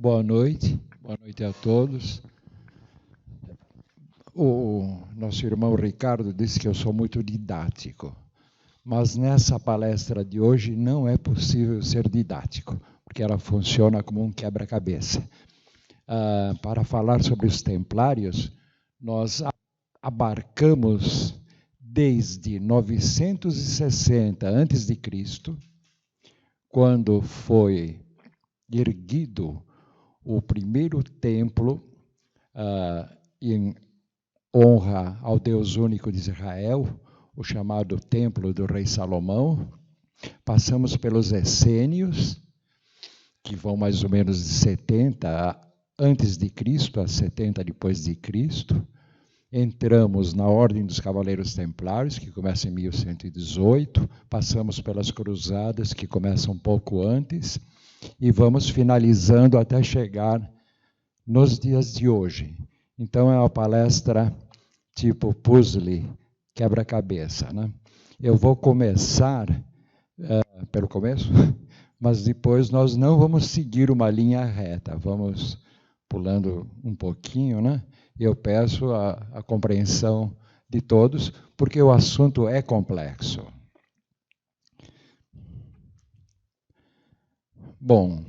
Boa noite a todos. O nosso irmão Ricardo disse que eu sou muito didático, mas nessa palestra de hoje não é possível ser didático, porque ela funciona como um quebra-cabeça. Para falar sobre os templários, nós abarcamos desde 960 a.C., quando foi erguido o primeiro templo em honra ao Deus único de Israel, o chamado Templo do Rei Salomão. Passamos pelos essênios, que vão mais ou menos de 70 antes de Cristo a 70 depois de Cristo. Entramos na Ordem dos Cavaleiros Templários, que começa em 1118, passamos pelas Cruzadas, que começam um pouco antes, e vamos finalizando até chegar nos dias de hoje. Então é uma palestra tipo puzzle, quebra-cabeça, né? Eu vou começar pelo começo, mas depois nós não vamos seguir uma linha reta, vamos pulando um pouquinho, né? Eu peço a compreensão de todos, porque o assunto é complexo. Bom,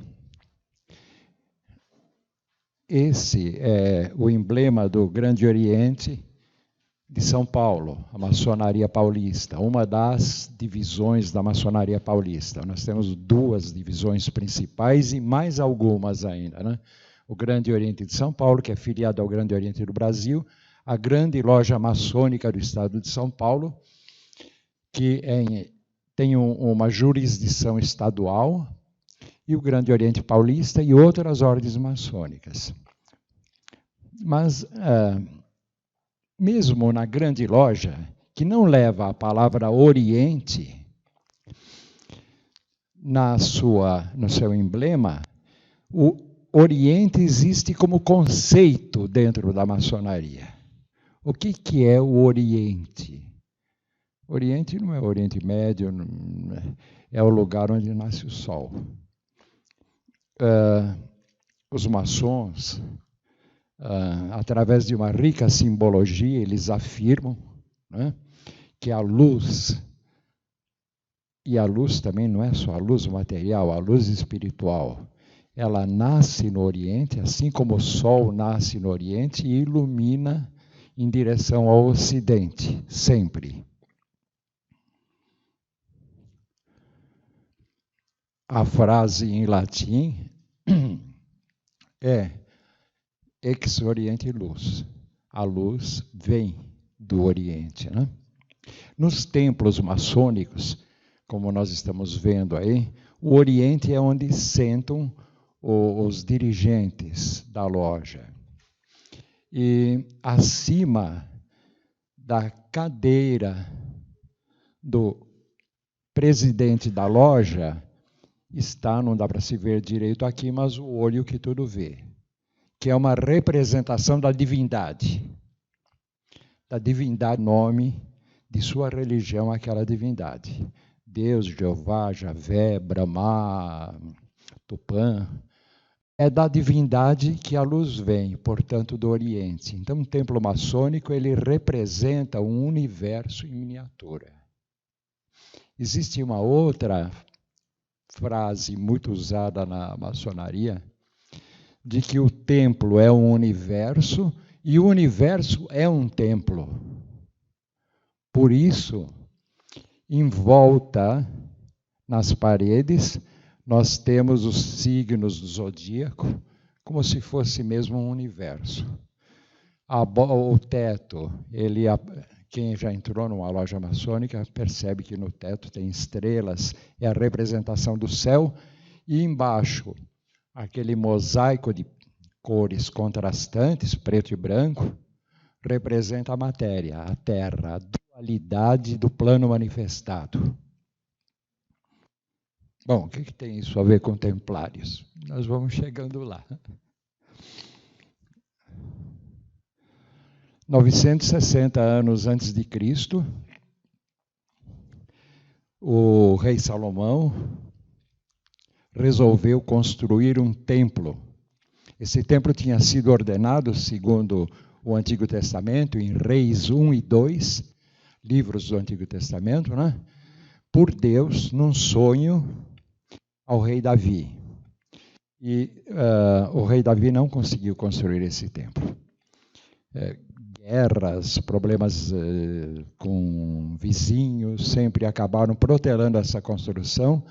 esse é o emblema do Grande Oriente de São Paulo, a maçonaria paulista, uma das divisões da maçonaria paulista. Nós temos duas divisões principais e mais algumas ainda, né? O Grande Oriente de São Paulo, que é filiado ao Grande Oriente do Brasil, a grande loja maçônica do estado de São Paulo, que tem uma jurisdição estadual, e o Grande Oriente Paulista e outras ordens maçônicas. Mas, mesmo na grande loja, que não leva a palavra Oriente no seu emblema, o Oriente existe como conceito dentro da maçonaria. O que é o Oriente? Oriente não é o Oriente Médio, é o lugar onde nasce o sol. Os maçons, através de uma rica simbologia, eles afirmam, né, que a luz, e a luz também não é só a luz material, a luz espiritual, ela nasce no Oriente, assim como o sol nasce no Oriente e ilumina em direção ao Ocidente, sempre. A frase em latim é ex oriente luz. A luz vem do Oriente, né? Nos templos maçônicos, como nós estamos vendo aí, o Oriente é onde sentam os dirigentes da loja. E acima da cadeira do presidente da loja está, não dá para se ver direito aqui, mas o olho que tudo vê, que é uma representação da divindade. Da divindade, nome de sua religião, aquela divindade. Deus, Jeová, Javé, Brahma, Tupã. É da divindade que a luz vem, portanto, do Oriente. Então, o templo maçônico, ele representa um universo em miniatura. Existe uma outra frase muito usada na maçonaria, de que o templo é um universo e o universo é um templo. Por isso, em volta, nas paredes, nós temos os signos do zodíaco, como se fosse mesmo um universo. O teto, quem já entrou numa loja maçônica percebe que no teto tem estrelas, é a representação do céu, e embaixo, aquele mosaico de cores contrastantes, preto e branco, representa a matéria, a terra, a dualidade do plano manifestado. Bom, o que tem isso a ver com templários? Nós vamos chegando lá. 960 anos antes de Cristo, o rei Salomão resolveu construir um templo Esse templo tinha sido ordenado, segundo o Antigo Testamento, em Reis 1 e 2, livros do Antigo Testamento, né? Por Deus, num sonho, ao rei Davi. E o rei Davi não conseguiu construir esse templo. Guerras, problemas com vizinhos, sempre acabaram protelando essa construção,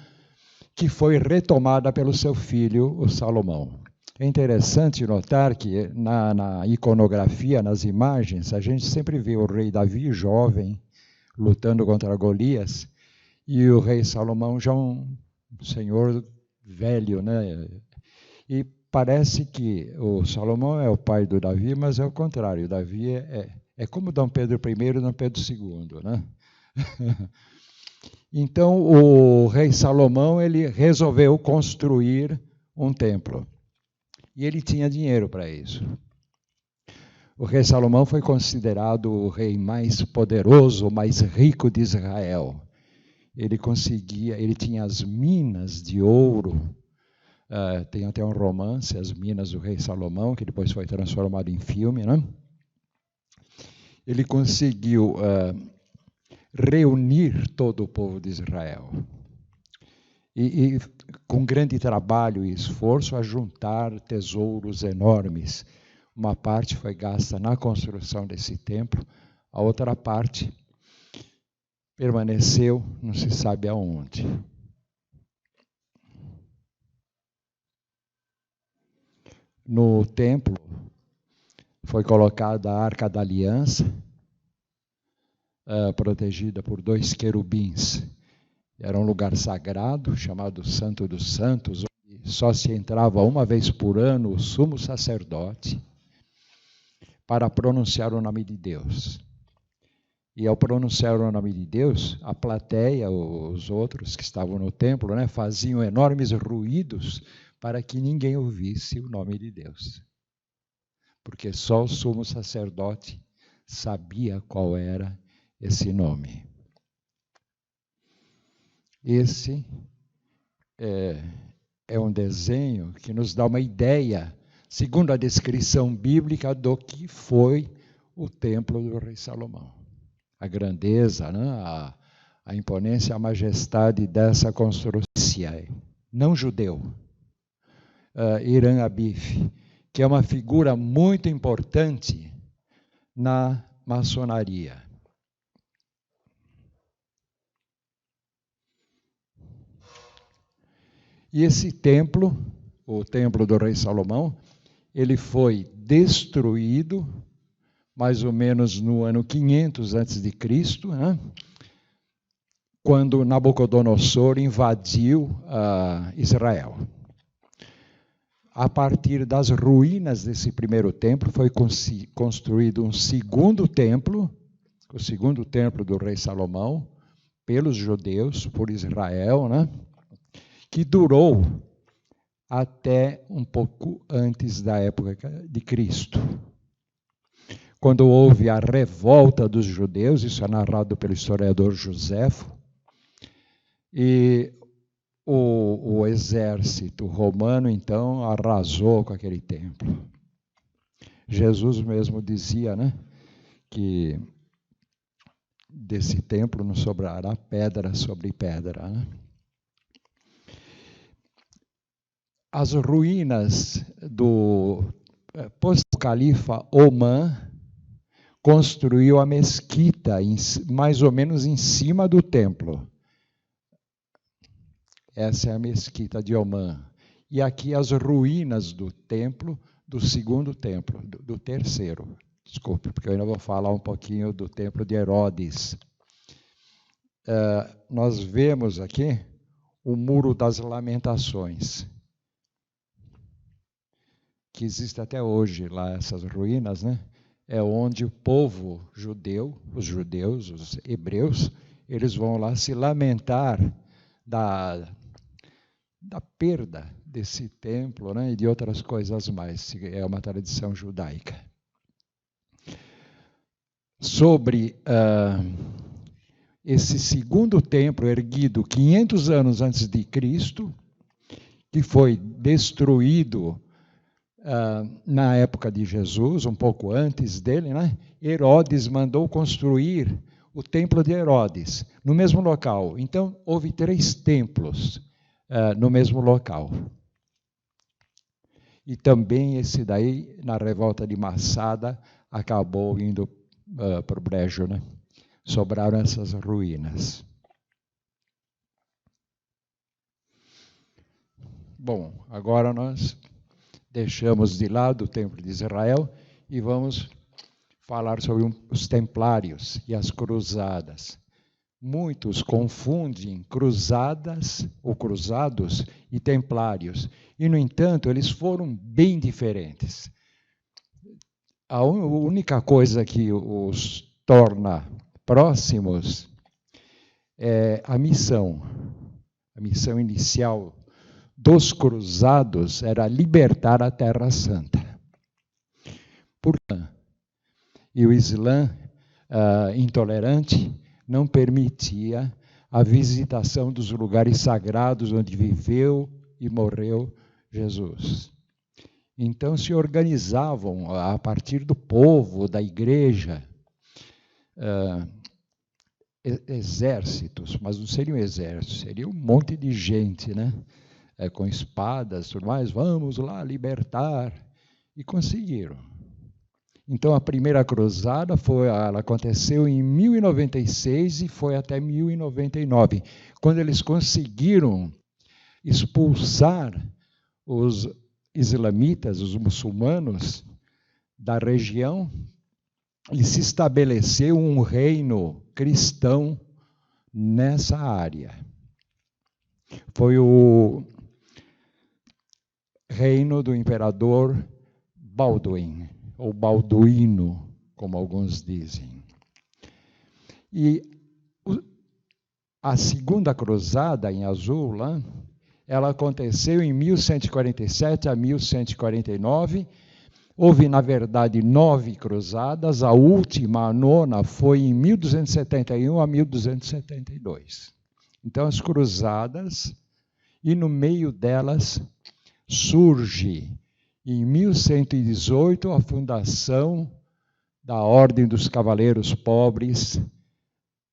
que foi retomada pelo seu filho, o Salomão. É interessante notar que na iconografia, nas imagens, a gente sempre vê o rei Davi jovem, lutando contra Golias, e o rei Salomão já um senhor velho, né? E parece que o Salomão é o pai do Davi, mas é o contrário. Davi é como Dom Pedro I e Dom Pedro II, né? Então, o rei Salomão, ele resolveu construir um templo. E ele tinha dinheiro para isso. O rei Salomão foi considerado o rei mais poderoso, mais rico de Israel. Ele tinha as minas de ouro. Tem até um romance, As Minas do Rei Salomão, que depois foi transformado em filme, né? Ele conseguiu reunir todo o povo de Israel. E com grande trabalho e esforço, a juntar tesouros enormes. Uma parte foi gasta na construção desse templo, a outra parte permaneceu, não se sabe aonde. No templo foi colocada a Arca da Aliança, protegida por 2 querubins. Era um lugar sagrado, chamado Santo dos Santos, onde só se entrava uma vez por ano o sumo sacerdote para pronunciar o nome de Deus. E ao pronunciar o nome de Deus, a plateia, os outros que estavam no templo, né, faziam enormes ruídos para que ninguém ouvisse o nome de Deus. Porque só o sumo sacerdote sabia qual era esse nome. Esse é um desenho que nos dá uma ideia, segundo a descrição bíblica, do que foi o templo do rei Salomão. A grandeza, né? A imponência, a majestade dessa construção. Não judeu, Irã Abif, que é uma figura muito importante na maçonaria. E esse templo, o templo do rei Salomão, ele foi destruído mais ou menos no ano 500 a.C., né? Quando Nabucodonosor invadiu Israel. A partir das ruínas desse primeiro templo, foi construído um segundo templo, o segundo templo do rei Salomão, pelos judeus, por Israel, né? Que durou até um pouco antes da época de Cristo. Quando houve a revolta dos judeus, isso é narrado pelo historiador Joséfo, e o exército romano, então, arrasou com aquele templo. Jesus mesmo dizia, né, que desse templo não sobrará pedra sobre pedra, né? As ruínas do post-califa Omã construiu a mesquita, mais ou menos em cima do templo. Essa é a mesquita de Omã. E aqui as ruínas do templo, do segundo templo, do terceiro. Desculpe, porque eu ainda vou falar um pouquinho do templo de Herodes. Nós vemos aqui o Muro das Lamentações, que existe até hoje lá, essas ruínas, né? É onde o povo judeu, os judeus, os hebreus, eles vão lá se lamentar da perda desse templo, né? E de outras coisas mais. É uma tradição judaica. Sobre esse segundo templo erguido 500 anos antes de Cristo, que foi destruído na época de Jesus, um pouco antes dele, né, Herodes mandou construir o templo de Herodes, no mesmo local. Então, houve 3 templos no mesmo local. E também esse daí, na revolta de Massada, acabou indo para o brejo, né? Sobraram essas ruínas. Bom, agora nós deixamos de lado o Templo de Israel e vamos falar sobre os templários e as cruzadas. Muitos confundem cruzadas ou cruzados e templários. E, no entanto, eles foram bem diferentes. A única coisa que os torna próximos é a missão. A missão inicial dos cruzados era libertar a Terra Santa. E o Islã intolerante não permitia a visitação dos lugares sagrados onde viveu e morreu Jesus. Então se organizavam a partir do povo, da igreja, exércitos, mas não seriam exércitos, seria um monte de gente, né? Com espadas, tudo mais, vamos lá libertar. E conseguiram. Então, a primeira cruzada ela aconteceu em 1096 e foi até 1099, quando eles conseguiram expulsar os islamitas, os muçulmanos, da região, e se estabeleceu um reino cristão nessa área. Foi o reino do imperador Balduíno, ou Balduíno, como alguns dizem. E a segunda cruzada, em azul, lá, ela aconteceu em 1147 a 1149. Houve, na verdade, 9 cruzadas. A última, a nona, foi em 1271 a 1272. Então, as cruzadas, e no meio delas surge, em 1118, a fundação da Ordem dos Cavaleiros Pobres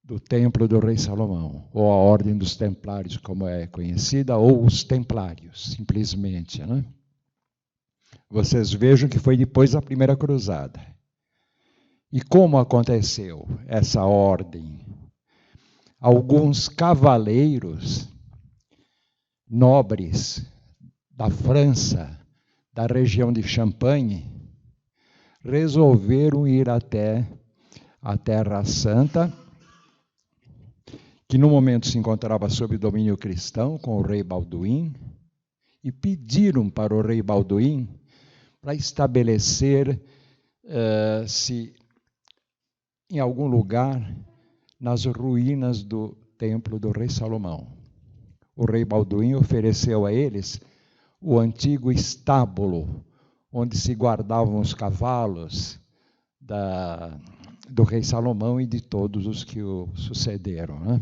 do Templo do Rei Salomão, ou a Ordem dos Templários, como é conhecida, ou os Templários, simplesmente, né? Vocês vejam que foi depois da primeira cruzada. E como aconteceu essa ordem? Alguns cavaleiros nobres da França, da região de Champagne, resolveram ir até a Terra Santa, que no momento se encontrava sob domínio cristão, com o rei Balduíno, e pediram para o rei Balduíno para estabelecer-se em algum lugar nas ruínas do templo do rei Salomão. O rei Balduíno ofereceu a eles o antigo estábulo, onde se guardavam os cavalos do rei Salomão e de todos os que o sucederam, né?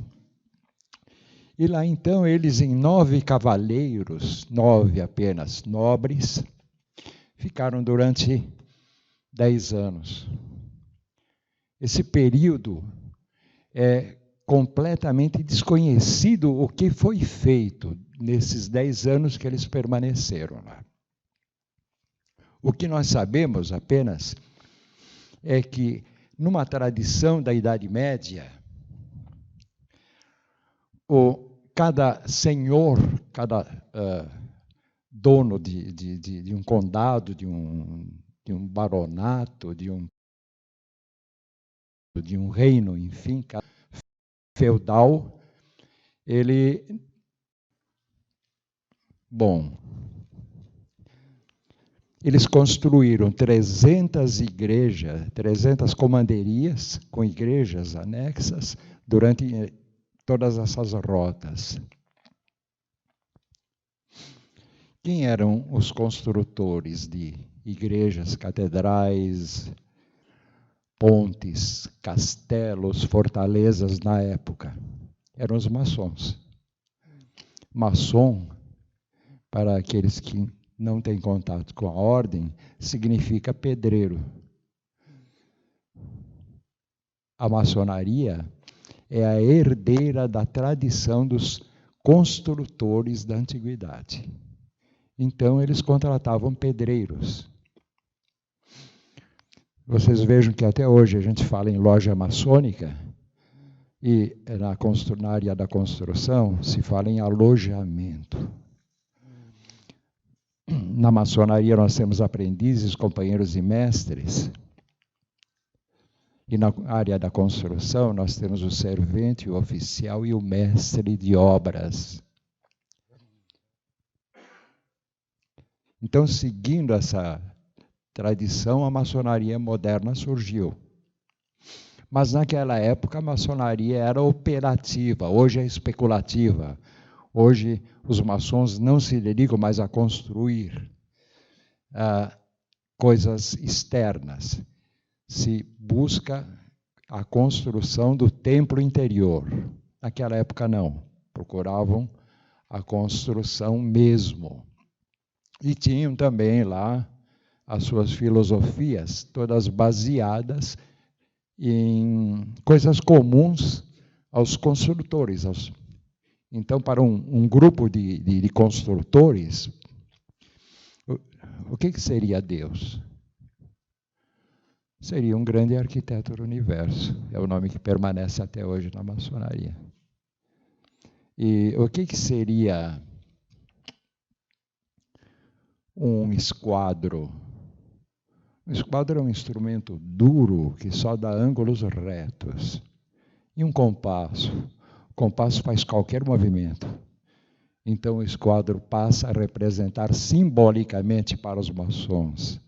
E lá então eles, em 9 cavaleiros, 9 apenas nobres, ficaram durante 10 anos. Esse período é completamente desconhecido o que foi feito nesses 10 anos que eles permaneceram lá. O que nós sabemos apenas é que, numa tradição da Idade Média, cada senhor, cada dono de um condado, de um baronato, de um reino, enfim, feudal, eles construíram 300 igrejas, 300 comanderias, com igrejas anexas, durante todas essas rotas. Quem eram os construtores de igrejas, catedrais, pontes, castelos, fortalezas na época? Eram os maçons. Maçom, para aqueles que não tem contato com a ordem, significa pedreiro. A maçonaria é a herdeira da tradição dos construtores da antiguidade. Então, eles contratavam pedreiros. Vocês vejam que até hoje a gente fala em loja maçônica e na área da construção se fala em alojamento. Na maçonaria nós temos aprendizes, companheiros e mestres. E na área da construção nós temos o servente, o oficial e o mestre de obras. Então, seguindo essa tradição, a maçonaria moderna surgiu. Mas naquela época a maçonaria era operativa, hoje é especulativa. Hoje os maçons não se dedicam mais a construir coisas externas. Se busca a construção do templo interior. Naquela época não, procuravam a construção mesmo. E tinham também lá as suas filosofias, todas baseadas em coisas comuns aos construtores. Então, para um grupo de construtores, o que seria Deus? Seria um grande arquiteto do universo. É o nome que permanece até hoje na maçonaria. E o que seria um esquadro? Um esquadro é um instrumento duro que só dá ângulos retos. E um compasso? O compasso faz qualquer movimento. Então o esquadro passa a representar simbolicamente para os maçons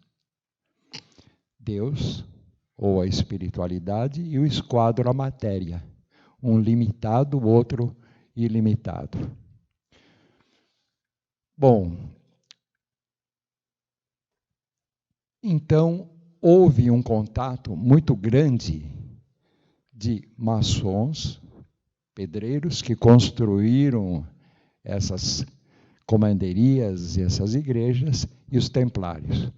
Deus, ou a espiritualidade, e o esquadro a matéria. Um limitado, o outro ilimitado. Bom, então houve um contato muito grande de maçons, pedreiros, que construíram essas comanderias e essas igrejas, e os templários.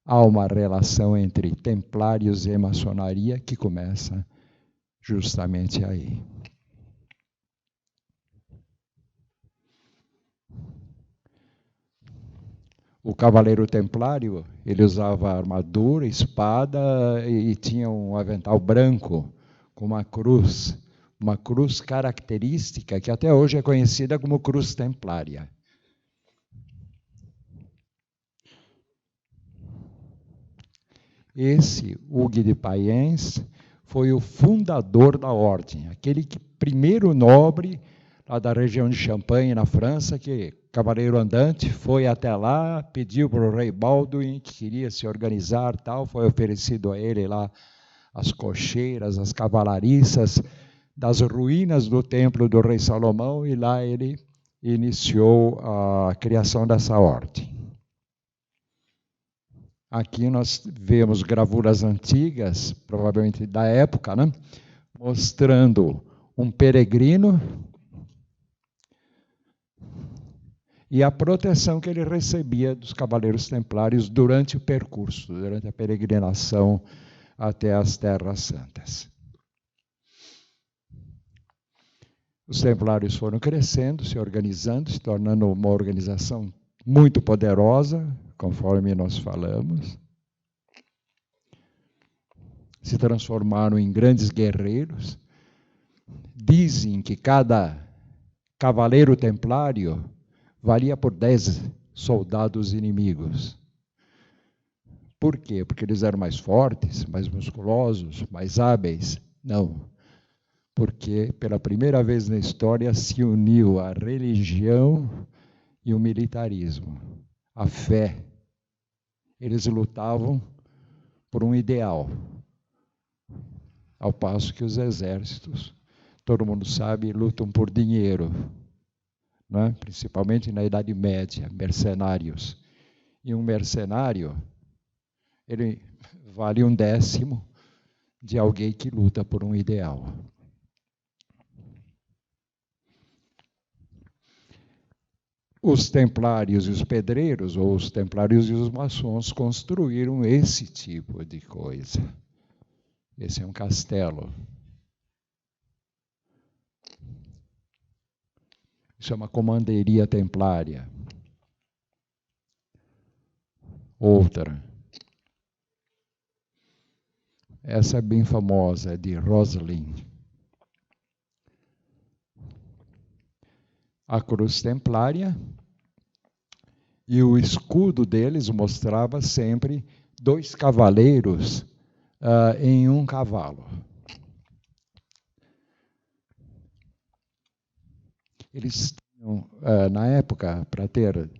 Há uma relação entre templários e maçonaria que começa justamente aí. O cavaleiro templário, ele usava armadura, espada e tinha um avental branco com uma cruz característica que até hoje é conhecida como cruz templária. Esse, Hugues de Payens, foi o fundador da ordem, aquele primeiro nobre lá da região de Champagne, na França, que cavaleiro andante, foi até lá, pediu para o rei Balduin que queria se organizar, tal, foi oferecido a ele lá as cocheiras, as cavalariças das ruínas do templo do rei Salomão, e lá ele iniciou a criação dessa ordem. Aqui nós vemos gravuras antigas, provavelmente da época, né? Mostrando um peregrino e a proteção que ele recebia dos cavaleiros templários durante o percurso, durante a peregrinação até as Terras Santas. Os templários foram crescendo, se organizando, se tornando uma organização muito poderosa, conforme nós falamos. Se transformaram em grandes guerreiros. Dizem que cada cavaleiro templário valia por 10 soldados inimigos. Por quê? Porque eles eram mais fortes, mais musculosos, mais hábeis? Não. Porque pela primeira vez na história se uniu a religião e o militarismo, a fé. Eles lutavam por um ideal, ao passo que os exércitos, todo mundo sabe, lutam por dinheiro, não é? Principalmente na Idade Média, mercenários. E um mercenário, ele vale 1/10 de alguém que luta por um ideal. os templários e os pedreiros, ou os templários e os maçons, construíram esse tipo de coisa. Esse é um castelo. Isso é uma comanderia templária. Outra. Essa é bem famosa, de Roslin. A cruz templária, e o escudo deles mostrava sempre 2 cavaleiros em um cavalo. Eles tinham, na época, para ter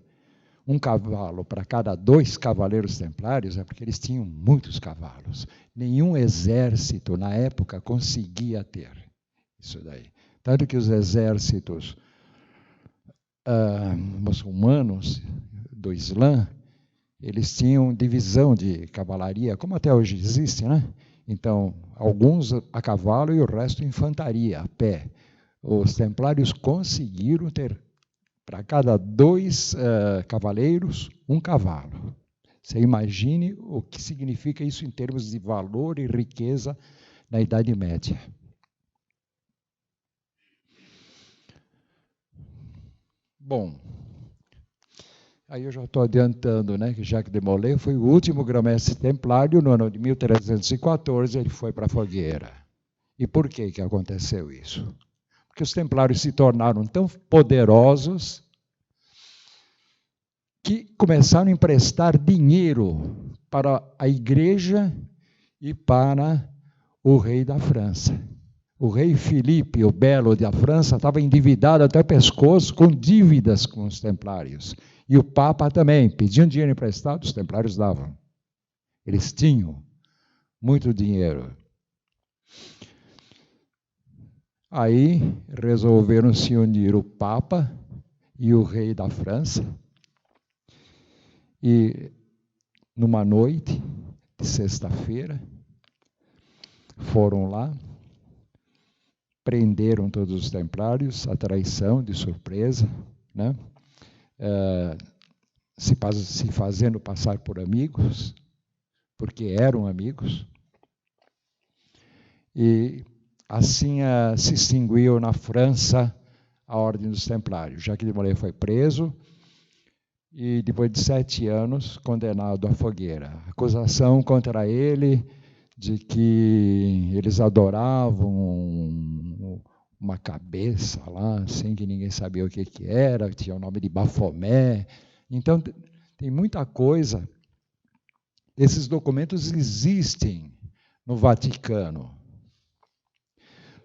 um cavalo para cada 2 cavaleiros templários, é porque eles tinham muitos cavalos. Nenhum exército, na época, conseguia ter isso daí. Tanto que os exércitos muçulmanos do Islã, eles tinham divisão de cavalaria, como até hoje existe, né? Então, alguns a cavalo e o resto infantaria, a pé. Os templários conseguiram ter, para cada 2 cavaleiros, um cavalo. Você imagine o que significa isso em termos de valor e riqueza na Idade Média. Bom, aí eu já estou adiantando, né, que Jacques de Molay foi o último grão-mestre templário. No ano de 1314, ele foi para a fogueira. E por que aconteceu isso? Porque os templários se tornaram tão poderosos que começaram a emprestar dinheiro para a igreja e para o rei da França. O rei Filipe, o Belo da França, estava endividado até o pescoço com dívidas com os templários. E o Papa também, pediam dinheiro emprestado, os templários davam. Eles tinham muito dinheiro. Aí resolveram se unir o Papa e o rei da França. E numa noite de sexta-feira, foram lá, prenderam todos os templários, a traição, de surpresa, né? Se fazendo passar por amigos, porque eram amigos. E assim se extinguiu na França a Ordem dos Templários. Jacques de Molay foi preso e, depois de 7 anos, condenado à fogueira. Acusação contra ele de que eles adoravam uma cabeça lá, assim, que ninguém sabia o que era, que tinha o nome de Bafomé. Então, tem muita coisa. Esses documentos existem no Vaticano.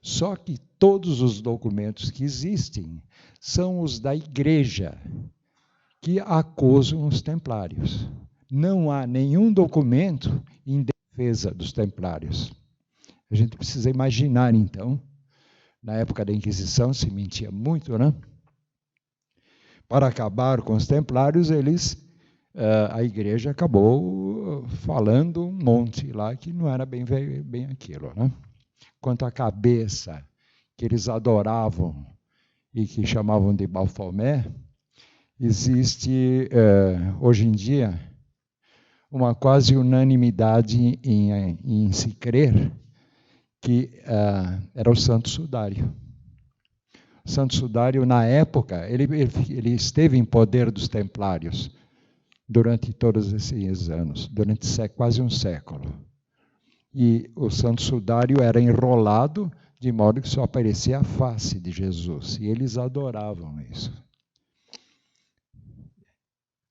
Só que todos os documentos que existem são os da igreja, que acusam os templários. Não há nenhum documento em defesa dos templários. A gente precisa imaginar, então, na época da Inquisição se mentia muito, né? Para acabar com os templários, a igreja acabou falando um monte lá que não era bem aquilo, né? Quanto à cabeça que eles adoravam e que chamavam de Bafomé, existe, hoje em dia, uma quase unanimidade em se crer que era o Santo Sudário. O Santo Sudário, na época, ele esteve em poder dos templários durante todos esses anos, durante quase um século. E o Santo Sudário era enrolado de modo que só aparecia a face de Jesus. E eles adoravam isso.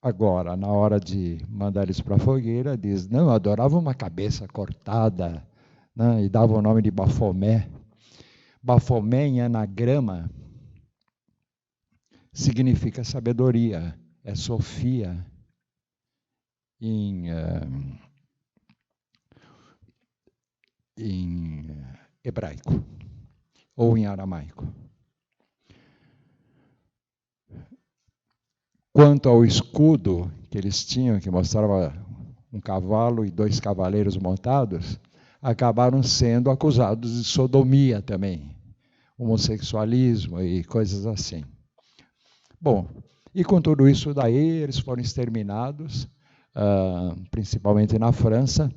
Agora, na hora de mandar eles para a fogueira, diz, não, adoravam uma cabeça cortada, né, e davam o nome de Bafomé. Bafomé, em anagrama, significa sabedoria, é Sofia em hebraico ou em aramaico. Quanto ao escudo que eles tinham, que mostrava um cavalo e 2 cavaleiros montados, acabaram sendo acusados de sodomia também, homossexualismo e coisas assim. Bom, E com tudo isso daí, eles foram exterminados, principalmente na França.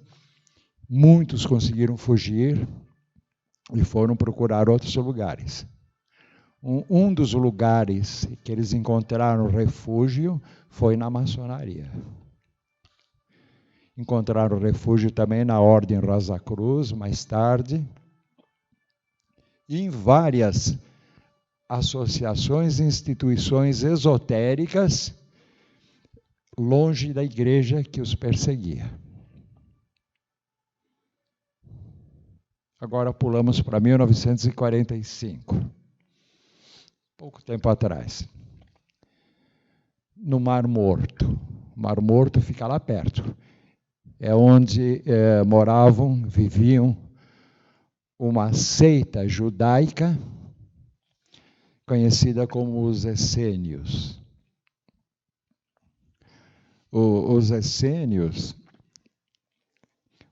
Muitos conseguiram fugir e foram procurar outros lugares. Um dos lugares que eles encontraram refúgio foi na maçonaria. Encontraram refúgio também na Ordem Rosa Cruz, mais tarde, e em várias associações e instituições esotéricas longe da igreja que os perseguia. Agora pulamos para 1945, pouco tempo atrás. No Mar Morto. O Mar Morto fica lá perto. É onde viviam uma seita judaica conhecida como os essênios. Os essênios,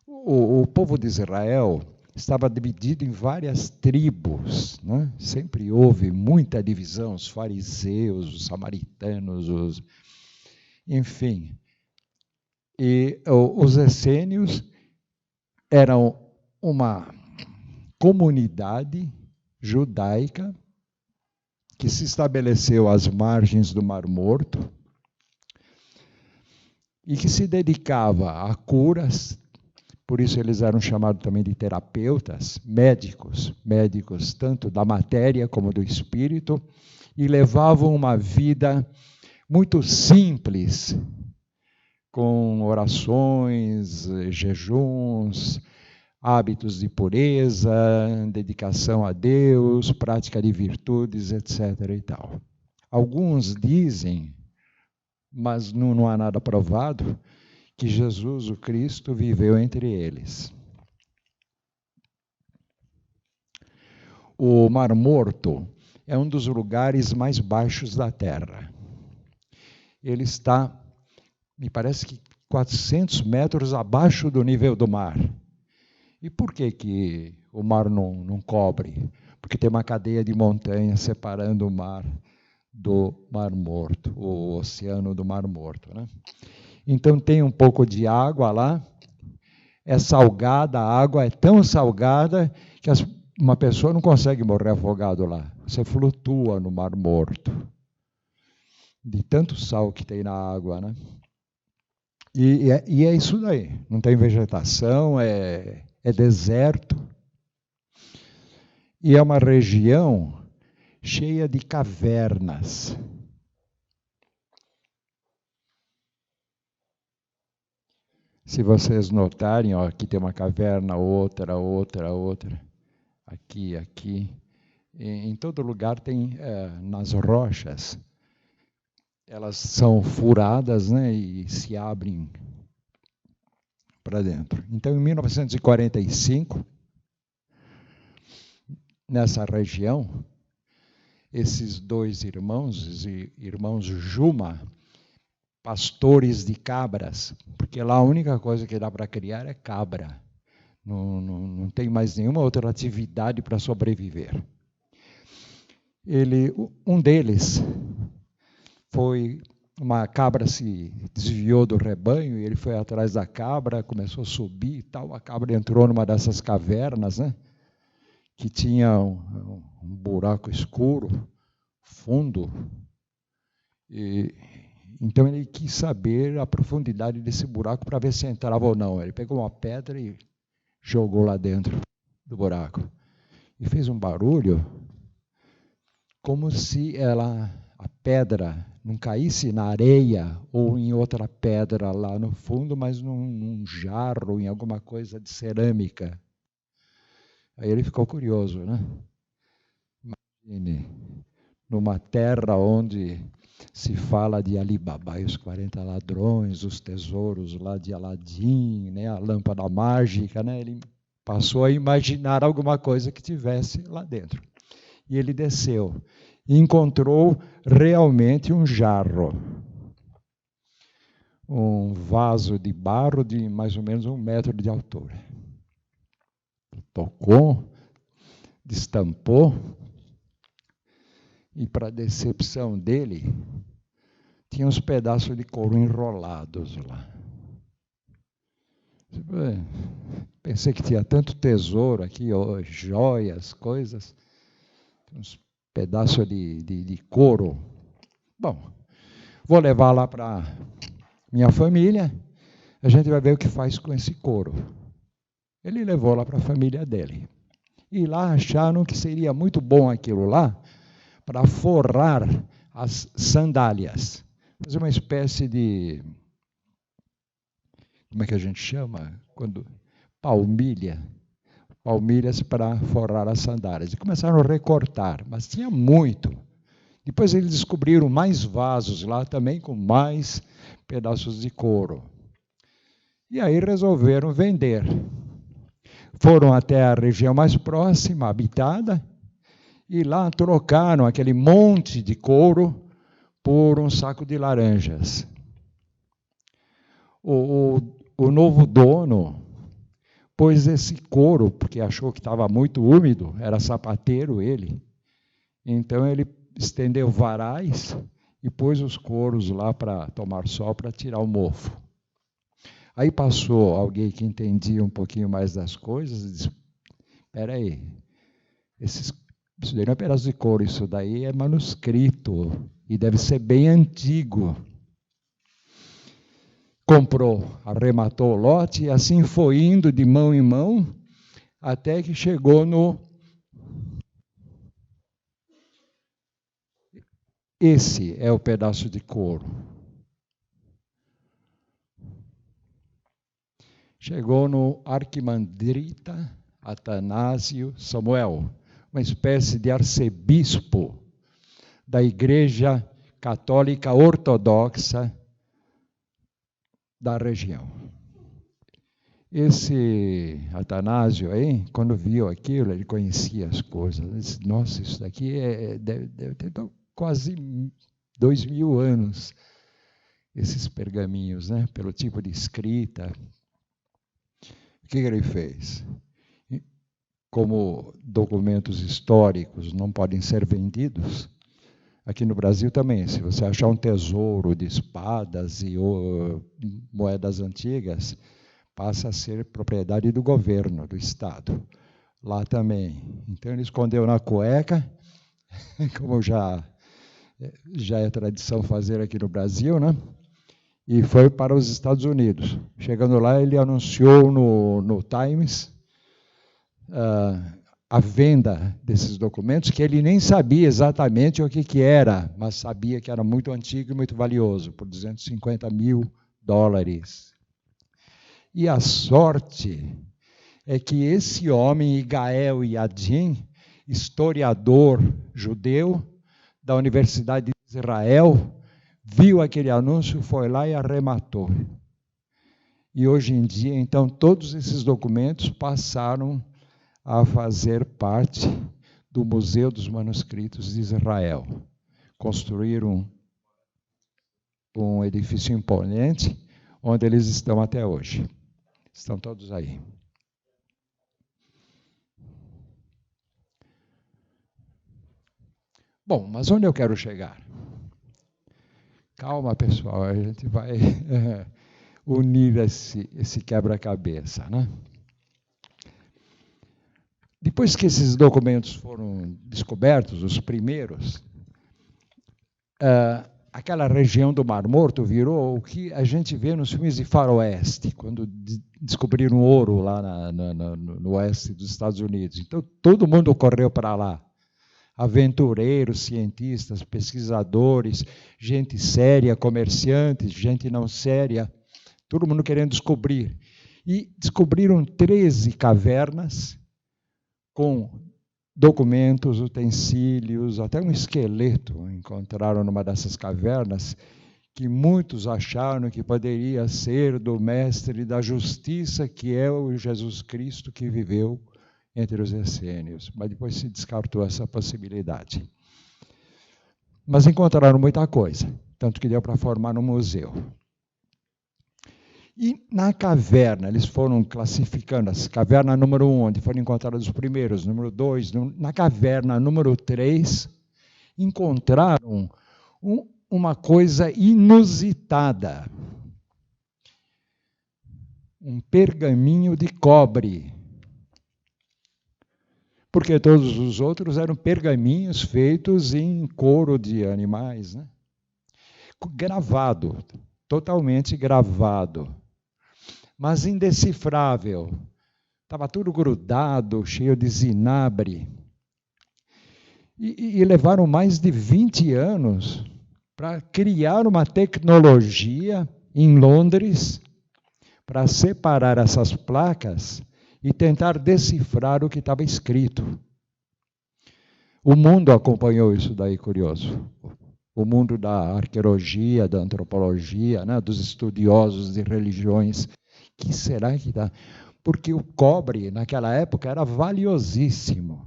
o povo de Israel estava dividido em várias tribos, né? Sempre houve muita divisão, os fariseus, os samaritanos, enfim. E os essênios eram uma comunidade judaica que se estabeleceu às margens do Mar Morto e que se dedicava a curas, por isso eles eram chamados também de terapeutas, médicos tanto da matéria como do espírito, e levavam uma vida muito simples, com orações, jejuns, hábitos de pureza, dedicação a Deus, prática de virtudes, etc. e tal. Alguns dizem, mas não há nada provado, que Jesus, o Cristo, viveu entre eles. O Mar Morto é um dos lugares mais baixos da Terra. Ele está, me parece que 400 metros abaixo do nível do mar. E por que o mar não cobre? Porque tem uma cadeia de montanhas separando o mar do Mar Morto, o oceano do Mar Morto, né? Então tem um pouco de água lá, é salgada, a água é tão salgada que uma pessoa não consegue morrer afogado lá. Você flutua no Mar Morto, de tanto sal que tem na água, né? E é isso daí, não tem vegetação, é deserto. E é uma região cheia de cavernas. Se vocês notarem, ó, aqui tem uma caverna, outra. Aqui. Em todo lugar tem, nas rochas, elas são furadas, né, e se abrem para dentro. Então, em 1945, nessa região, esses dois irmãos Juma, pastores de cabras, porque lá a única coisa que dá para criar é cabra. Não tem mais nenhuma outra atividade para sobreviver. Um deles uma cabra se desviou do rebanho, e ele foi atrás da cabra, começou a subir e tal, a cabra entrou numa dessas cavernas, né, que tinha um buraco escuro, fundo, então ele quis saber a profundidade desse buraco para ver se entrava ou não. Ele pegou uma pedra e jogou lá dentro do buraco. E fez um barulho como se a pedra não caísse na areia ou em outra pedra lá no fundo, mas num jarro, em alguma coisa de cerâmica. Aí ele ficou curioso, né? Imagine, numa terra onde se fala de Alibaba e os 40 ladrões, os tesouros lá de Aladim, né, a lâmpada mágica, né, ele passou a imaginar alguma coisa que tivesse lá dentro. E ele desceu e encontrou realmente um jarro, um vaso de barro de mais ou menos 1 metro de altura. Tocou, destampou, e para decepção dele, tinha uns pedaços de couro enrolados lá. Pensei que tinha tanto tesouro aqui, joias, coisas, uns pedaços de couro. Bom, vou levar lá para minha família, a gente vai ver o que faz com esse couro. Ele levou lá para a família dele. E lá acharam que seria muito bom aquilo lá para forrar as sandálias. Fazer uma espécie de... Como é que a gente chama? Palmilha. Palmilhas para forrar as sandálias. E começaram a recortar, mas tinha muito. Depois eles descobriram mais vasos lá também com mais pedaços de couro. E aí resolveram vender. Foram até a região mais próxima, habitada, e lá trocaram aquele monte de couro por um saco de laranjas. O novo dono pôs esse couro, porque achou que estava muito úmido, era sapateiro ele. Então ele estendeu varais e pôs os couros lá para tomar sol, para tirar o mofo. Aí passou alguém que entendia um pouquinho mais das coisas e disse, espera aí, isso daí não é pedaço de couro, isso daí é manuscrito e deve ser bem antigo. Comprou, arrematou o lote e assim foi indo de mão em mão até que chegou no... Esse é o pedaço de couro. Chegou no arquimandrita Atanásio Samuel, uma espécie de arcebispo da Igreja Católica Ortodoxa da região. Esse Atanásio aí, quando viu aquilo, ele conhecia as coisas. Ele disse, nossa, isso daqui deve ter quase 2000 anos, esses pergaminhos, né? Pelo tipo de escrita. O que ele fez? Como documentos históricos não podem ser vendidos, aqui no Brasil também, se você achar um tesouro de espadas e moedas antigas, passa a ser propriedade do governo, do Estado. Lá também. Então ele escondeu na cueca, como já é tradição fazer aqui no Brasil, né? E foi para os Estados Unidos. Chegando lá, ele anunciou no Times a venda desses documentos, que ele nem sabia exatamente o que era, mas sabia que era muito antigo e muito valioso, por $250 mil. E a sorte é que esse homem, Igael Yadin, historiador judeu da Universidade de Israel, viu aquele anúncio, foi lá e arrematou. E hoje em dia, então, todos esses documentos passaram a fazer parte do Museu dos Manuscritos de Israel. Construíram um edifício imponente, onde eles estão até hoje. Estão todos aí. Bom, mas onde eu quero chegar? Calma, pessoal, a gente vai unir esse quebra-cabeça, né? Depois que esses documentos foram descobertos, os primeiros, aquela região do Mar Morto virou o que a gente vê nos filmes de faroeste, quando descobriram ouro lá no oeste dos Estados Unidos. Então, todo mundo correu para lá. Aventureiros, cientistas, pesquisadores, gente séria, comerciantes, gente não séria, todo mundo querendo descobrir. E descobriram 13 cavernas com documentos, utensílios, até um esqueleto encontraram numa dessas cavernas, que muitos acharam que poderia ser do mestre da justiça, que é o Jesus Cristo que viveu entre os essênios, mas depois se descartou essa possibilidade. Mas encontraram muita coisa, tanto que deu para formar um museu. E na caverna, eles foram classificando, as caverna número 1, onde foram encontrados os primeiros, número 2, na caverna número 3, encontraram uma coisa inusitada. Um pergaminho de cobre. Porque todos os outros eram pergaminhos feitos em couro de animais, né? Gravado, totalmente gravado, mas indecifrável. Estava tudo grudado, cheio de zinabre. E levaram mais de 20 anos para criar uma tecnologia em Londres para separar essas placas e tentar decifrar o que estava escrito. O mundo acompanhou isso daí, curioso. O mundo da arqueologia, da antropologia, né, dos estudiosos de religiões. Que será que dá? Porque o cobre, naquela época, era valiosíssimo.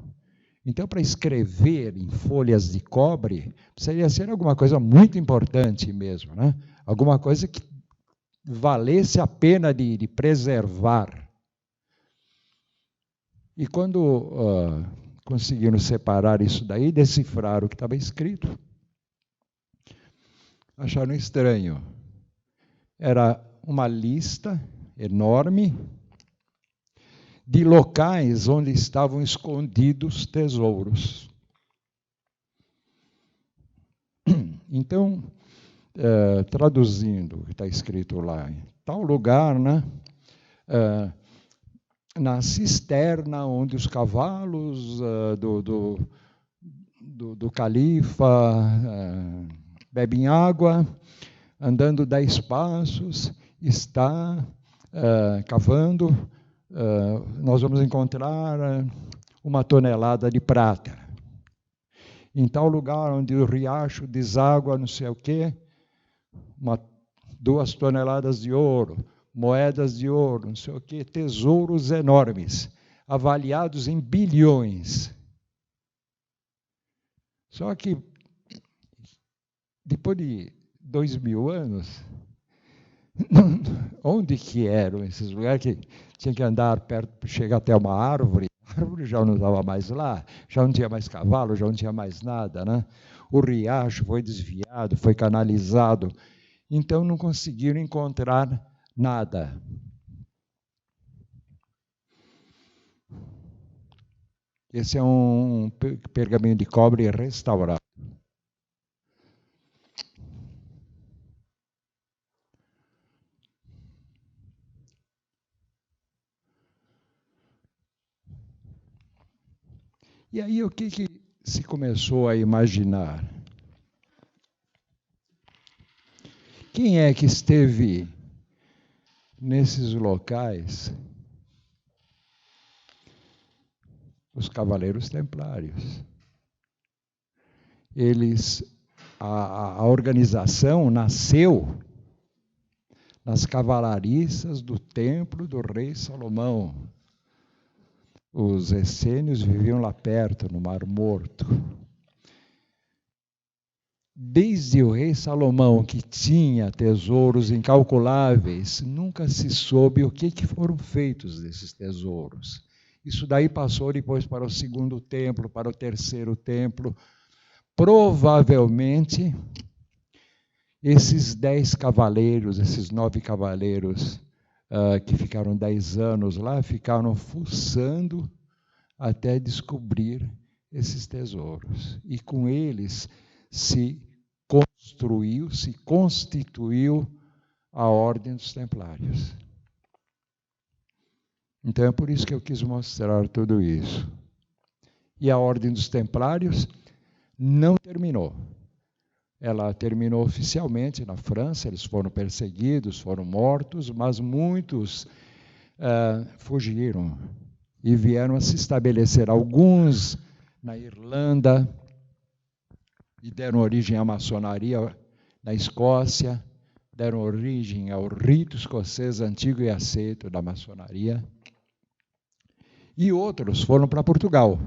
Então, para escrever em folhas de cobre, precisaria ser alguma coisa muito importante mesmo, né? Alguma coisa que valesse a pena de preservar. E quando conseguiram separar isso daí, decifrar o que estava escrito, acharam estranho. Era uma lista enorme de locais onde estavam escondidos tesouros. Então, traduzindo o que está escrito lá, em tal lugar, né? Na cisterna onde os cavalos do califa bebem água, andando 10 passos, está cavando, nós vamos encontrar 1 tonelada de prata. Em tal lugar onde o riacho deságua não sei o quê, 2 toneladas de ouro, moedas de ouro, não sei o quê, tesouros enormes, avaliados em bilhões. Só que, depois de 2000 anos, onde que eram esses lugares que tinha que andar perto, chegar até uma árvore? A árvore já não estava mais lá, já não tinha mais cavalo, já não tinha mais nada, né? O riacho foi desviado, foi canalizado, então não conseguiram encontrar nada. Esse é um pergaminho de cobre restaurado. E aí o que se começou a imaginar? Quem é que esteve nesses locais? Os Cavaleiros Templários. A organização nasceu nas cavalariças do templo do rei Salomão. Os essênios viviam lá perto, no Mar Morto. Desde o rei Salomão, que tinha tesouros incalculáveis, nunca se soube o que foram feitos desses tesouros. Isso daí passou depois para o 2º templo, para o 3º templo. Provavelmente, esses 10 cavaleiros, esses 9 cavaleiros que ficaram 10 anos lá, ficaram fuçando até descobrir esses tesouros. E com eles se constituiu a Ordem dos Templários. Então é por isso que eu quis mostrar tudo isso. E a Ordem dos Templários não terminou. Ela terminou oficialmente na França, eles foram perseguidos, foram mortos, mas muitos fugiram e vieram a se estabelecer. Alguns na Irlanda e deram origem à maçonaria na Escócia, deram origem ao rito escocês antigo e aceito da maçonaria. E outros foram para Portugal.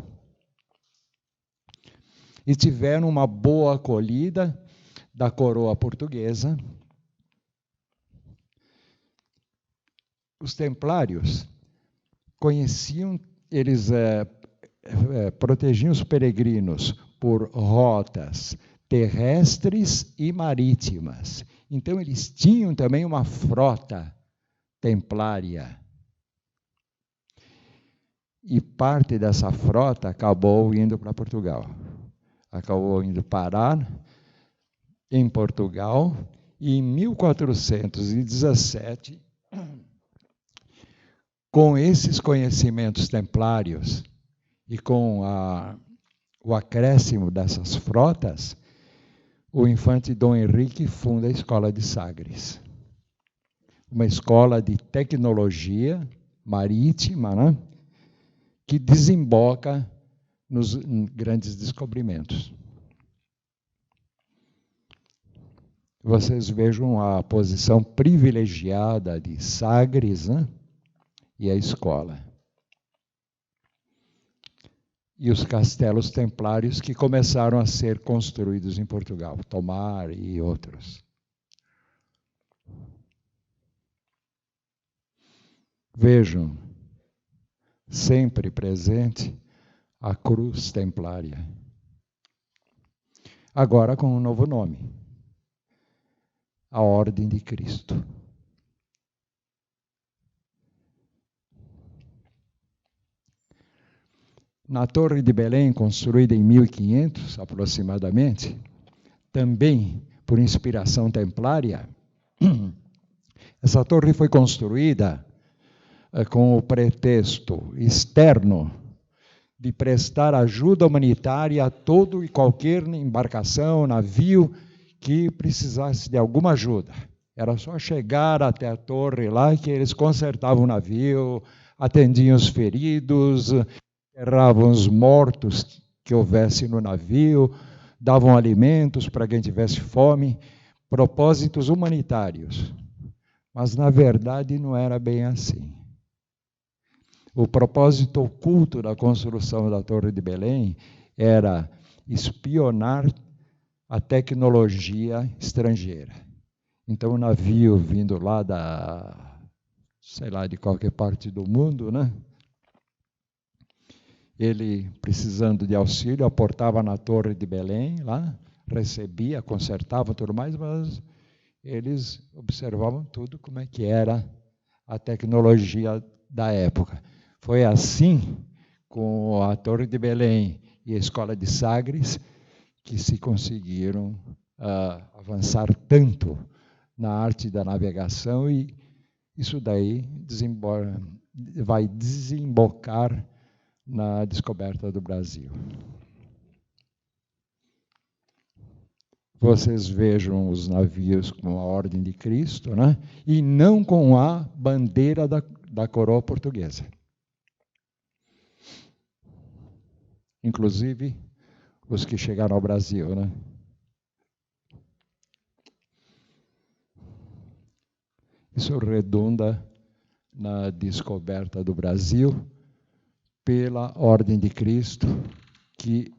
E tiveram uma boa acolhida da coroa portuguesa. Os templários conheciam, eles protegiam os peregrinos por rotas, terrestres e marítimas. Então, eles tinham também uma frota templária. E parte dessa frota acabou indo para Portugal. Acabou indo parar em Portugal, e em 1417, com esses conhecimentos templários e com o acréscimo dessas frotas, o infante Dom Henrique funda a Escola de Sagres, uma escola de tecnologia marítima, né, que desemboca nos grandes descobrimentos. Vocês vejam a posição privilegiada de Sagres, né, e a escola. E os castelos templários que começaram a ser construídos em Portugal, Tomar e outros. Vejam, sempre presente, a cruz templária. Agora com um novo nome. A Ordem de Cristo. Na Torre de Belém, construída em 1500, aproximadamente, também por inspiração templária, essa torre foi construída com o pretexto externo de prestar ajuda humanitária a todo e qualquer embarcação, navio que precisasse de alguma ajuda. Era só chegar até a torre lá que eles consertavam o navio, atendiam os feridos, enterravam os mortos que houvesse no navio, davam alimentos para quem tivesse fome, propósitos humanitários. Mas, na verdade, não era bem assim. O propósito oculto da construção da Torre de Belém era espionar a tecnologia estrangeira. Então, o navio vindo lá de qualquer parte do mundo, né? Ele, precisando de auxílio, aportava na Torre de Belém, lá, recebia, consertava tudo mais, mas eles observavam tudo como é que era a tecnologia da época. Foi assim, com a Torre de Belém e a Escola de Sagres, que se conseguiram avançar tanto na arte da navegação, e isso daí vai desembocar na descoberta do Brasil. Vocês vejam os navios com a Ordem de Cristo, né? E não com a bandeira da coroa portuguesa. Inclusive, os que chegaram ao Brasil, né? Isso redunda na descoberta do Brasil pela Ordem de Cristo, que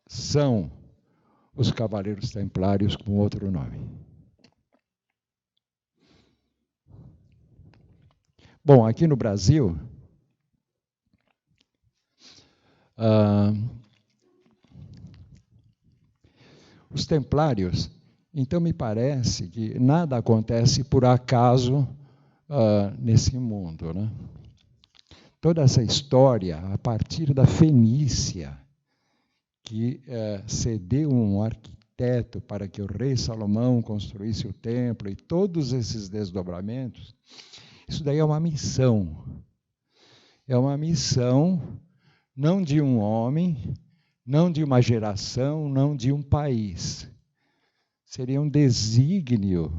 são os Cavaleiros Templários com outro nome. Bom, aqui no Brasil, os Templários, então me parece que nada acontece por acaso nesse mundo, né? Toda essa história, a partir da Fenícia, que cedeu um arquiteto para que o rei Salomão construísse o templo, e todos esses desdobramentos, isso daí é uma missão. É uma missão não de um homem, não de uma geração, não de um país. Seria um desígnio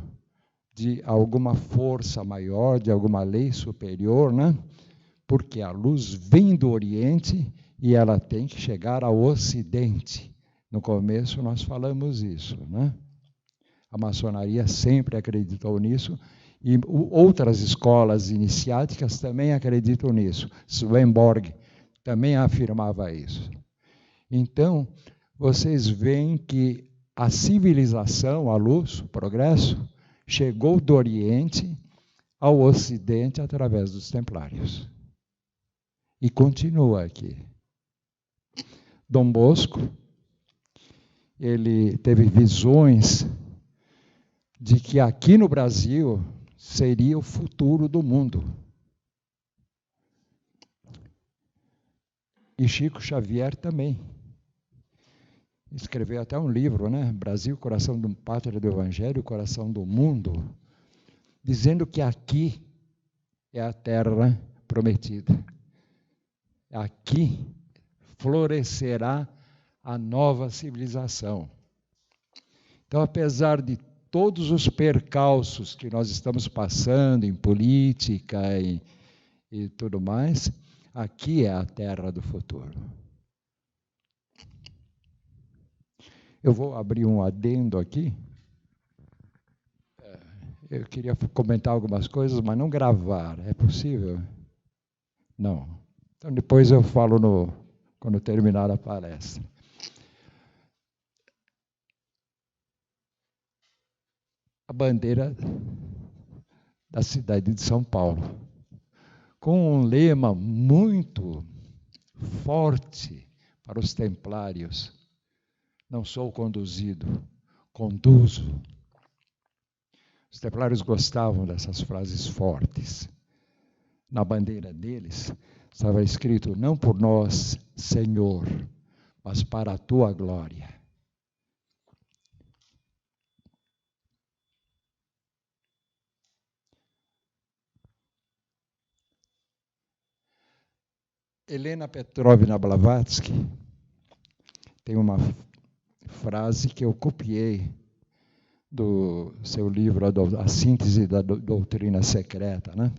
de alguma força maior, de alguma lei superior, né? Porque a luz vem do Oriente e ela tem que chegar ao Ocidente. No começo nós falamos isso, né? A maçonaria sempre acreditou nisso, e outras escolas iniciáticas também acreditam nisso. Swedenborg também afirmava isso. Então, vocês veem que a civilização, a luz, o progresso, chegou do Oriente ao Ocidente através dos Templários. E continua aqui. Dom Bosco, ele teve visões de que aqui no Brasil seria o futuro do mundo. E Chico Xavier também. Escreveu até um livro, né? Brasil, coração do pátria do Evangelho, coração do mundo, dizendo que aqui é a terra prometida. Aqui florescerá a nova civilização. Então, apesar de todos os percalços que nós estamos passando em política e tudo mais, aqui é a terra do futuro. Eu vou abrir um adendo aqui. Eu queria comentar algumas coisas, mas não gravar. É possível? Não. Então, depois eu falo quando terminar a palestra. A bandeira da cidade de São Paulo, com um lema muito forte para os templários: não sou conduzido, conduzo. Os templários gostavam dessas frases fortes. Na bandeira deles estava escrito: não por nós, Senhor, mas para a tua glória. Helena Petrovna Blavatsky tem uma frase que eu copiei do seu livro, A Síntese da Doutrina Secreta, né?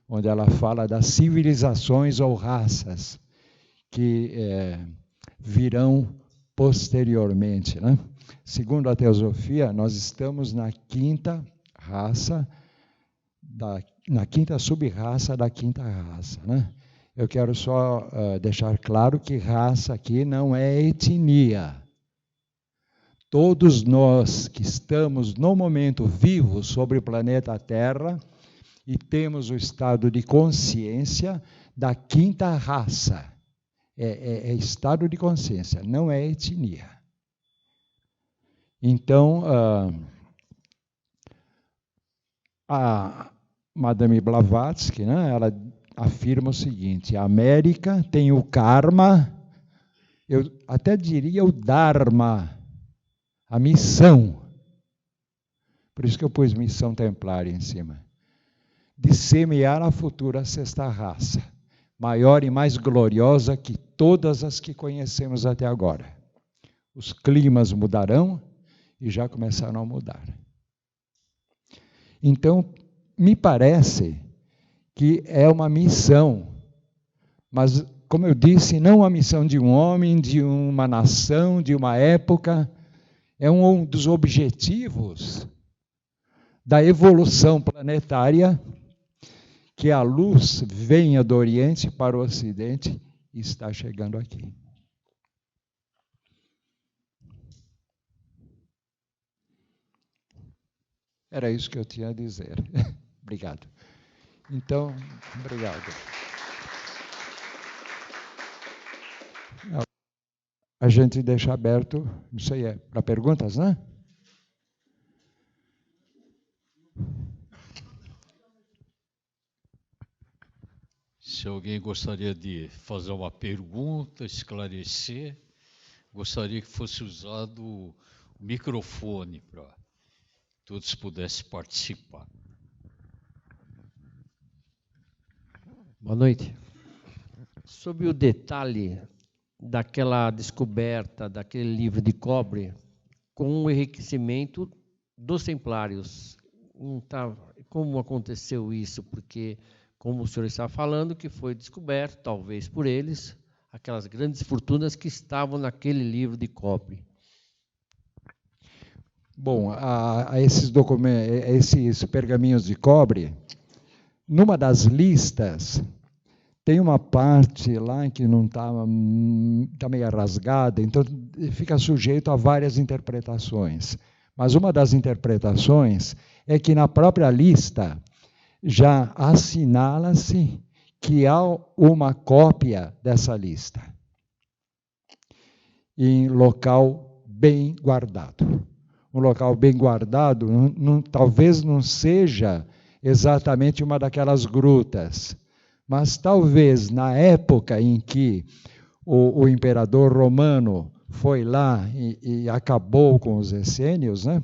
Onde ela fala das civilizações ou raças que virão posteriormente, né? Segundo a teosofia, nós estamos na quinta raça, na quinta sub-raça da quinta raça, né? Eu quero só deixar claro que raça aqui não é etnia. Todos nós que estamos no momento vivos sobre o planeta Terra e temos o estado de consciência da quinta raça. É estado de consciência, não é etnia. Então, a Madame Blavatsky, né, ela afirma o seguinte: a América tem o karma, eu até diria o dharma, a missão, por isso que eu pus missão templária em cima, de semear a futura sexta raça, maior e mais gloriosa que todas as que conhecemos até agora. Os climas mudarão e já começaram a mudar. Então, me parece que é uma missão, mas, como eu disse, não uma missão de um homem, de uma nação, de uma época. É um dos objetivos da evolução planetária, que a luz venha do Oriente para o Ocidente e está chegando aqui. Era isso que eu tinha a dizer. Obrigado. Então, obrigado. A gente deixa aberto, não sei, para perguntas, né? Se alguém gostaria de fazer uma pergunta, esclarecer, gostaria que fosse usado o microfone para todos pudessem participar. Boa noite. Sobre o detalhe daquela descoberta daquele livro de cobre com o enriquecimento dos templários, como aconteceu isso? Porque, como o senhor está falando, que foi descoberto, talvez por eles, aquelas grandes fortunas que estavam naquele livro de cobre. Bom, esses documentos, esses pergaminhos de cobre, numa das listas, tem uma parte lá que não está meio rasgada, então fica sujeito a várias interpretações. Mas uma das interpretações é que na própria lista já assinala-se que há uma cópia dessa lista em local bem guardado. Um local bem guardado talvez não seja exatamente uma daquelas grutas, mas talvez na época em que o imperador romano foi lá e acabou com os essênios, né?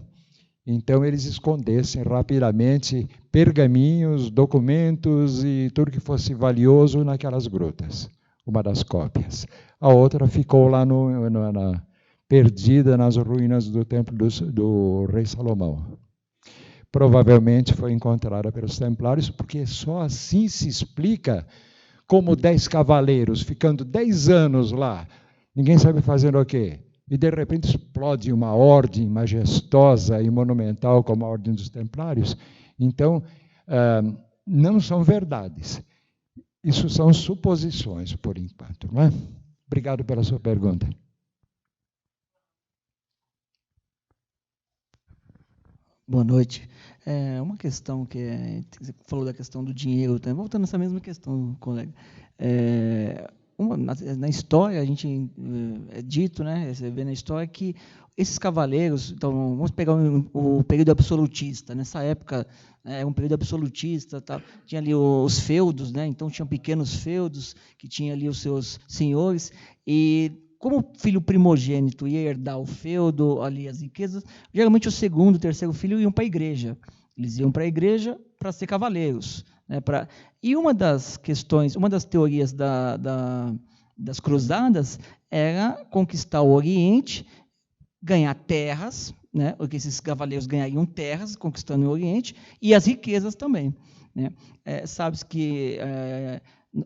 Então eles escondessem rapidamente pergaminhos, documentos e tudo que fosse valioso naquelas grutas, uma das cópias. A outra ficou lá perdida nas ruínas do templo do rei Salomão. Provavelmente foi encontrada pelos templários, porque só assim se explica como 10 cavaleiros, ficando 10 anos lá, ninguém sabe fazer o quê? E de repente explode uma ordem majestosa e monumental como a Ordem dos Templários. Então, não são verdades. Isso são suposições, por enquanto, não é? Obrigado pela sua pergunta. Boa noite. Uma questão você falou da questão do dinheiro, voltando nessa mesma questão, colega. Na história, a gente é dito, né, você vê na história que esses cavaleiros, então vamos pegar o período absolutista, nessa época era um período absolutista, tá, tinha ali os feudos, né, então tinham pequenos feudos que tinham ali os seus senhores, e como o filho primogênito ia herdar o feudo, ali as riquezas, geralmente o segundo, o terceiro filho iam para a igreja, eles iam para a igreja para ser cavaleiros. E uma das questões, uma das teorias das cruzadas era conquistar o Oriente, ganhar terras, né, porque esses cavaleiros ganhariam terras, conquistando o Oriente, e as riquezas também. Né. Sabe-se que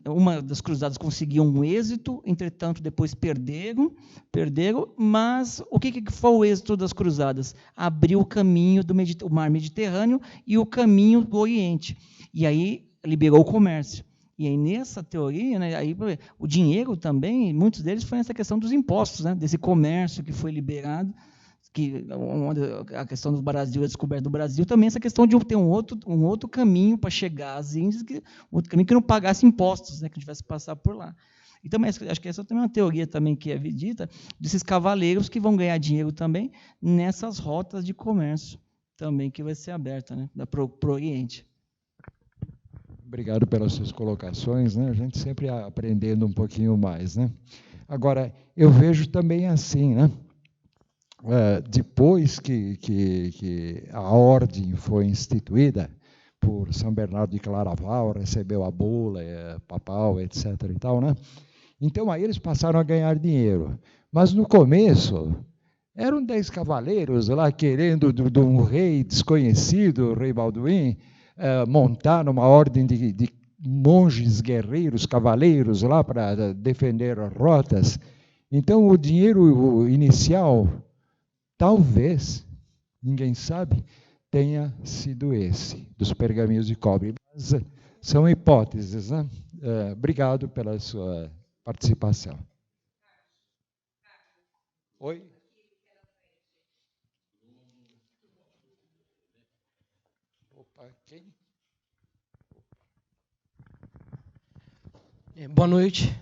uma das cruzadas conseguiu um êxito, entretanto, depois perderam, mas o que foi o êxito das cruzadas? Abriu o caminho do mar Mediterrâneo e o caminho do Oriente. E aí liberou o comércio. E aí, nessa teoria, né, aí, o dinheiro também, muitos deles foi nessa questão dos impostos, né, desse comércio que foi liberado, que a questão do Brasil, a descoberta do Brasil, também essa questão de ter um outro caminho para chegar às Índias, outro caminho que não pagasse impostos, né, que tivesse que passar por lá. E também, acho que essa também é uma teoria também que é dita, desses cavaleiros que vão ganhar dinheiro também nessas rotas de comércio, também que vai ser aberta, né, para o Oriente. Obrigado pelas suas colocações, né? A gente sempre aprendendo um pouquinho mais, né? Agora, eu vejo também assim, né? Depois que a ordem foi instituída por São Bernardo de Claraval, recebeu a bula papal, etc. e tal, né? Então aí eles passaram a ganhar dinheiro. Mas no começo eram 10 cavaleiros lá querendo de um rei desconhecido, o rei Balduim, montar numa ordem de monges guerreiros, cavaleiros lá para defender as rotas. Então o dinheiro inicial, talvez, ninguém sabe, tenha sido esse, dos pergaminhos de cobre. Mas são hipóteses, né? Obrigado pela sua participação. Oi? Opa, quem? Boa noite.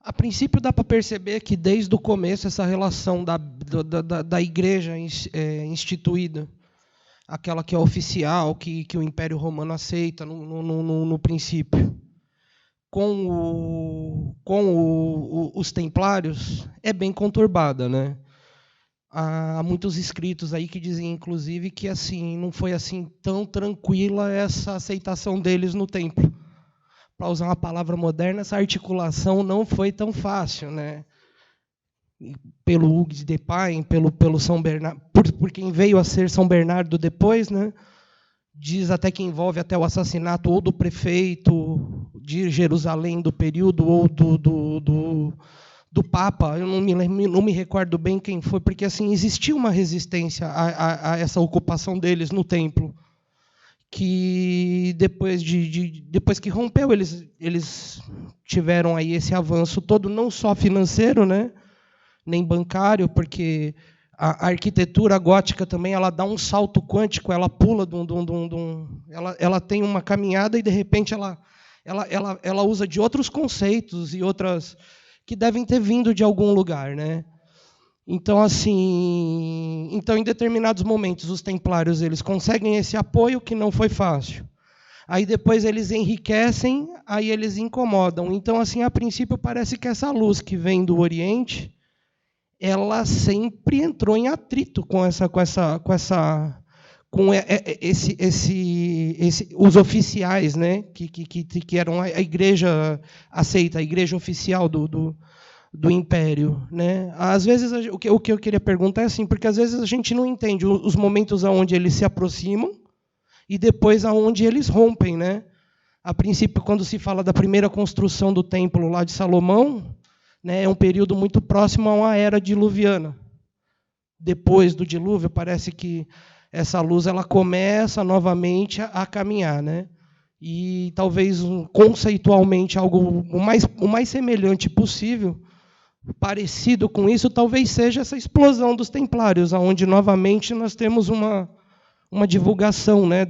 A princípio dá para perceber que desde o começo essa relação da igreja instituída, aquela que é oficial, que o Império Romano aceita no princípio, com os templários, é bem conturbada, né? Há muitos escritos aí que dizem, inclusive, que assim não foi assim tão tranquila essa aceitação deles no templo. Para usar uma palavra moderna, essa articulação não foi tão fácil, né? Pelo Hugues de Pain, pelo São Bernardo, por quem veio a ser São Bernardo depois, né? Diz até que envolve até o assassinato ou do prefeito de Jerusalém do período ou do Papa. Eu não me recordo bem quem foi, porque assim existiu uma resistência a essa ocupação deles no templo, que depois que rompeu, eles tiveram aí esse avanço todo, não só financeiro, né, nem bancário, porque a arquitetura gótica também ela dá um salto quântico, ela pula ela tem uma caminhada e de repente ela usa de outros conceitos e outras que devem ter vindo de algum lugar, né? Então, assim, em determinados momentos, os templários eles conseguem esse apoio que não foi fácil. Aí depois eles enriquecem, aí eles incomodam. Então, assim, a princípio parece que essa luz que vem do Oriente, ela sempre entrou em atrito com os oficiais, né, que eram a igreja aceita, a igreja oficial do Império, né? Às vezes o que eu queria perguntar é assim, porque às vezes a gente não entende os momentos onde eles se aproximam e depois aonde eles rompem, né? A princípio, quando se fala da primeira construção do templo lá de Salomão, né, é um período muito próximo a uma era diluviana. Depois do dilúvio, parece que essa luz ela começa novamente a caminhar, né? E talvez conceitualmente algo o mais semelhante possível, parecido com isso, talvez seja essa explosão dos templários, onde novamente nós temos uma divulgação, né,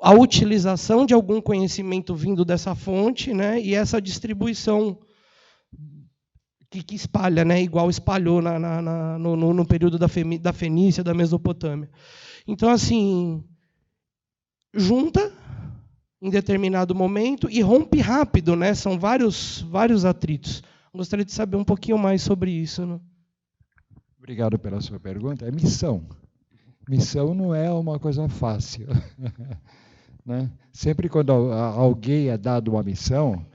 a utilização de algum conhecimento vindo dessa fonte, né, e essa distribuição que espalha, né, igual espalhou no período da Fenícia, da Mesopotâmia. Então, assim, junta em determinado momento e rompe rápido, né? São vários atritos. Gostaria de saber um pouquinho mais sobre isso, né? Obrigado pela sua pergunta. É missão. Missão não é uma coisa fácil. Né? Sempre quando alguém é dado uma missão,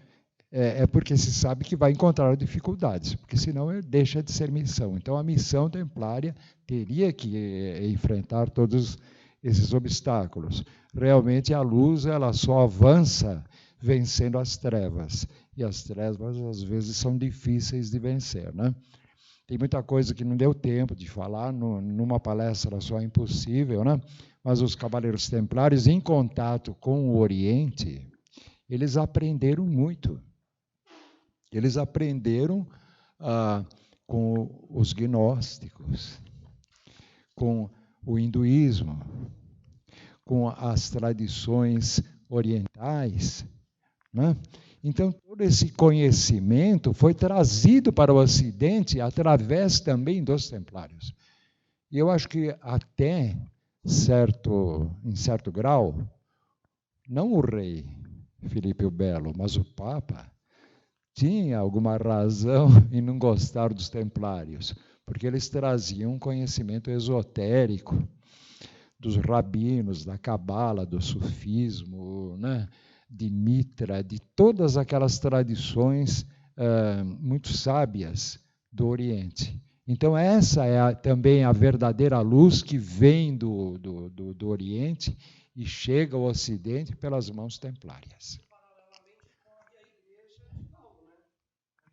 é porque se sabe que vai encontrar dificuldades, porque senão deixa de ser missão. Então, a missão templária teria que enfrentar todos esses obstáculos. Realmente, a luz ela só avança vencendo as trevas. E as trevas, às vezes, são difíceis de vencer. Né? Tem muita coisa que não deu tempo de falar, numa palestra só é impossível, né? Mas os cavaleiros templários, em contato com o Oriente, eles aprenderam muito. Eles aprenderam com os gnósticos, com o hinduísmo, com as tradições orientais, né? Então, todo esse conhecimento foi trazido para o Ocidente através também dos templários. E eu acho que até em certo grau, não o rei Filipe o Belo, mas o Papa, tinha alguma razão em não gostar dos templários, porque eles traziam um conhecimento esotérico dos rabinos, da cabala, do sufismo, né? De Mitra, de todas aquelas tradições muito sábias do Oriente. Então, essa é também a verdadeira luz que vem do Oriente e chega ao Ocidente pelas mãos templárias.